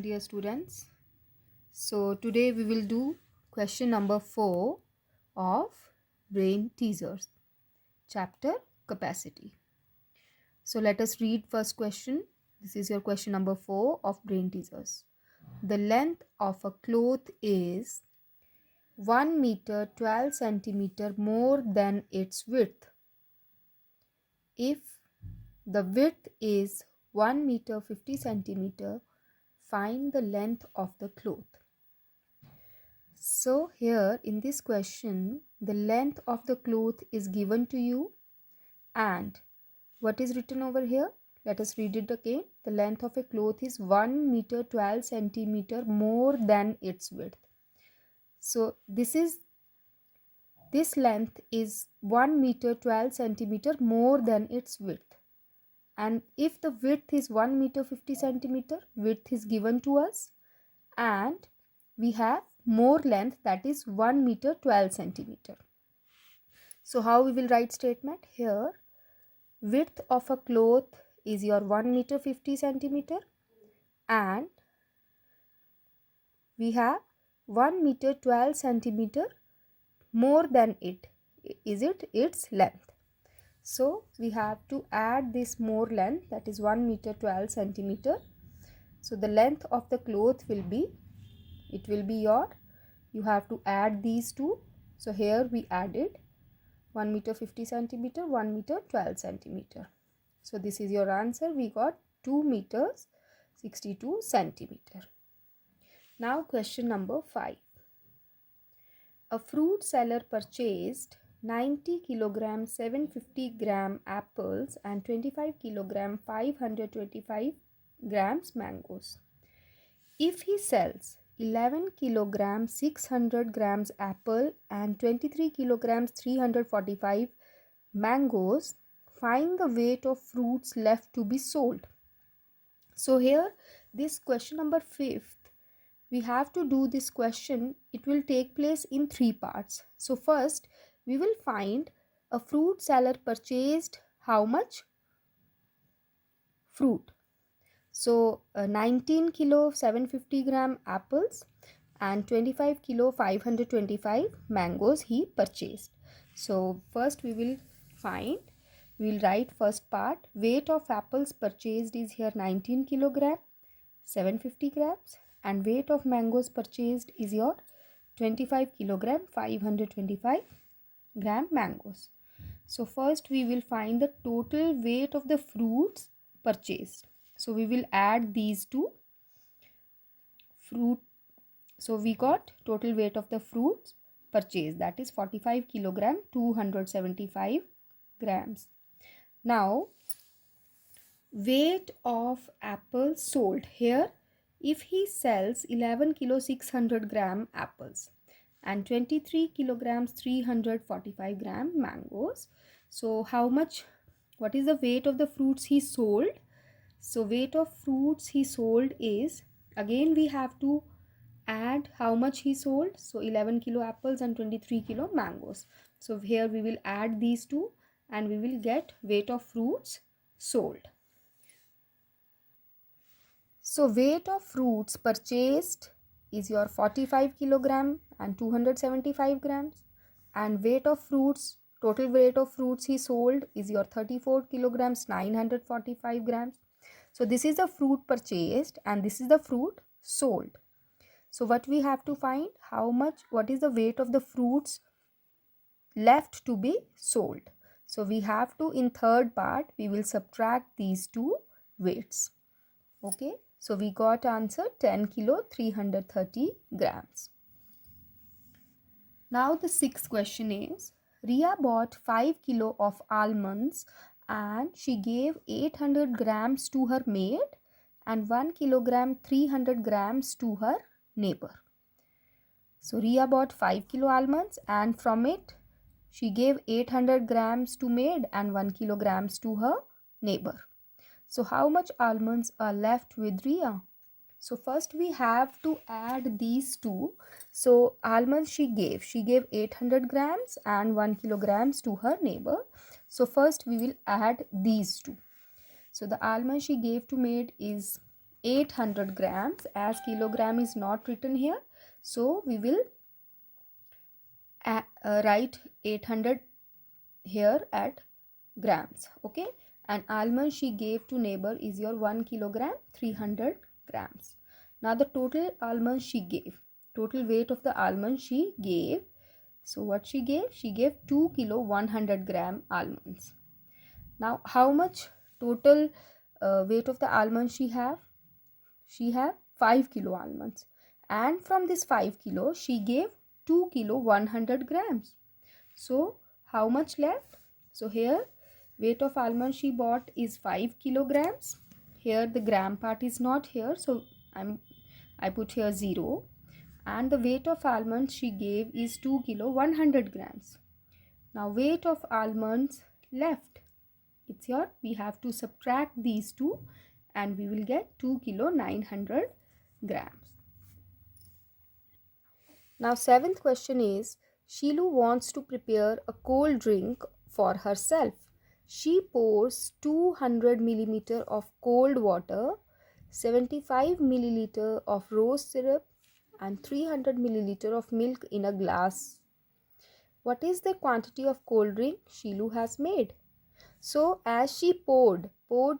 Dear students, so today we will do question number 4 of brain teasers, chapter capacity. So let us read first question. This is your question number 4 of brain teasers. The length of a cloth is 1 meter 12 centimeter more than its width. If the width is 1 meter 50 centimeter, find the length of the cloth. So here in this question, the length of the cloth is given to you, and what is written over here? Let us read it again. The length of a cloth is 1 meter 12 centimeter more than its width. So this length is 1 meter 12 centimeter more than its width. And if the width is 1 meter 50 centimeter, width is given to us, and we have more length, that is 1 meter 12 centimeter. So how we will write statement? Here width of a cloth is your 1 meter 50 centimeter, and we have 1 meter 12 centimeter more than it. Is it its length? So we have to add this more length, that is 1 meter 12 centimeter. So the length of the cloth will be, you have to add these two. So here we added 1 meter 50 centimeter, 1 meter 12 centimeter. So this is your answer. We got 2 meters 62 centimeter. Now question number 5. A fruit seller purchased 90 kilogram 750 gram apples and 25 kilogram 525 grams mangoes. If he sells 11 kilogram 600 grams apple and 23 kilograms 345 mangoes, find the weight of fruits left to be sold. So here this question number 5th, we have to do this question. It will take place in 3 parts. So first we will find a fruit seller purchased how much fruit. So 19 kilo 750 gram apples and 25 kilo 525 mangoes he purchased. So first we will write first part. Weight of apples purchased is here 19 kilogram 750 grams, and weight of mangoes purchased is your 25 kilogram 525 gram mangoes. So first we will find the total weight of the fruits purchased. So we will add these two fruit. So we got total weight of the fruits purchased, that is 45 kilogram 275 grams. Now weight of apples sold. Here if he sells 11 kilo 600 gram apples and 23 kilograms 345 gram mangoes, so how much, what is the weight of the fruits he sold? So weight of fruits he sold is, again we have to add how much he sold. So 11 kilo apples and 23 kilo mangoes. So here we will add these two and we will get weight of fruits sold. So weight of fruits purchased is your 45 kilogram and 275 grams, and weight of fruits, total weight of fruits he sold is your 34 kilograms 945 grams. So this is the fruit purchased and this is the fruit sold. So what we have to find, what is the weight of the fruits left to be sold. So we have to, in third part we will subtract these two weights. Okay, so we got answer 10 kilo 330 grams. Now the sixth question is, Ria bought 5 kilo of almonds and she gave 800 grams to her maid and 1 kilogram 300 grams to her neighbor. So Ria bought 5 kilo almonds and from it she gave 800 grams to maid and 1 kilograms to her neighbor. So how much almonds are left with Ria? So first we have to add these two. So almonds she gave 800 grams and 1 kilograms to her neighbor. So first we will add these two. So the almonds she gave to maid is 800 grams, as kilogram is not written here, so we will write 800 here at grams. Okay, and almond she gave to neighbor is your 1 kilogram 300 grams. Now the total almond she gave, total weight of the almond she gave. So what she gave? She gave 2 kilo 100 gram almonds. Now how much total weight of the almond she have? She have 5 kilo almonds, and from this 5 kilo she gave 2 kilo 100 grams. So how much left? So here weight of almond she bought is 5 kilograms. Here the gram part is not here, so I put here 0. And the weight of almonds she gave is 2 kilo 100 grams. Now weight of almonds left, it's your, we have to subtract these two and we will get 2 kilo 900 grams. Now seventh question is, Sheelu wants to prepare a cold drink for herself. She pours 200 milliliter of cold water, 75 milliliter of rose syrup and 300 milliliter of milk in a glass. What is the quantity of cold drink Sheelu has made? So as she poured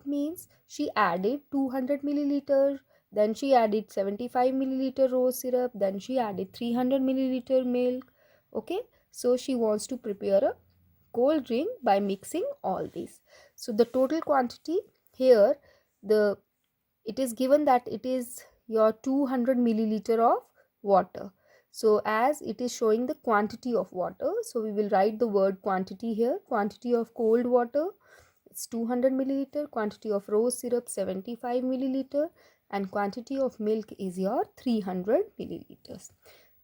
means she added 200 milliliter, then she added 75 milliliter rose syrup, then she added 300 milliliter milk. Okay, so she wants to prepare a cold drink by mixing all these. So the total quantity here, it is given that it is your 200 milliliter of water. So as it is showing the quantity of water, so we will write the word quantity here. Quantity of cold water, it's 200 milliliter, quantity of rose syrup 75 milliliter, and quantity of milk is your 300 milliliters.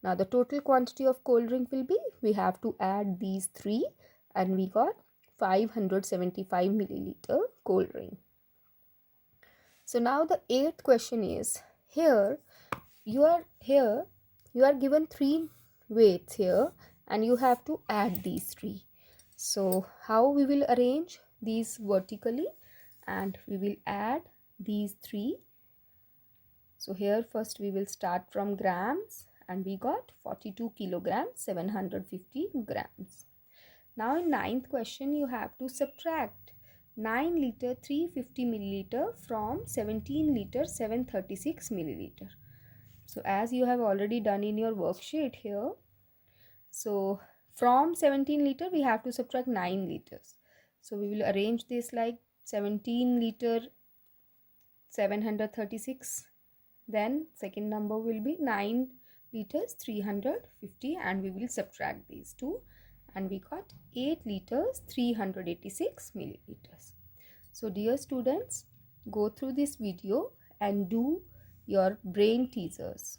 Now the total quantity of cold drink will be, we have to add these three and we got 575 milliliter cold drink. So now the eighth question is, here you are given three weights here and you have to add these three. So how we will arrange these vertically and we will add these three. So here first we will start from grams and we got 42 kilograms 750 grams. Now in ninth question you have to subtract 9 liter 350 milliliter from 17 liter 736 milliliter. So as you have already done in your worksheet here, so from 17 liter we have to subtract 9 liters. So we will arrange this like 17 liter 736, then second number will be 9 liters 350 and we will subtract these two and we got 8 liters 386 milliliters. So dear students, go through this video and do your brain teasers.